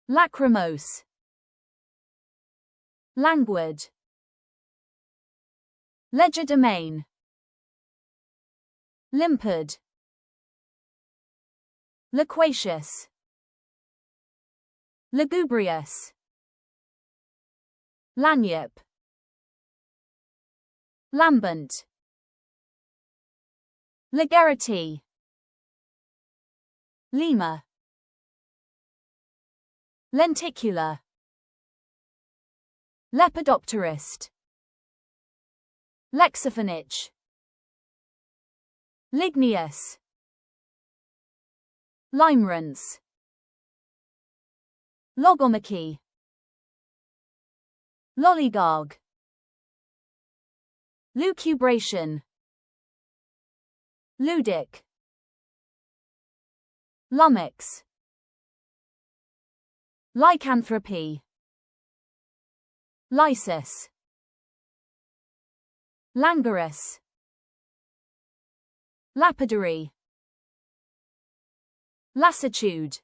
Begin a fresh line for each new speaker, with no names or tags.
lachrymose, languid, legerdemain, limpid, loquacious, lugubrious, lagniappe, lambent, lagarity, lemur, lenticular, lepidopterist, lexiphonicch, ligneous, limerence, logomachy, lollygog, lucubration, ludic, lummox, lycanthropy, lysis, languorous, lapidary, lassitude.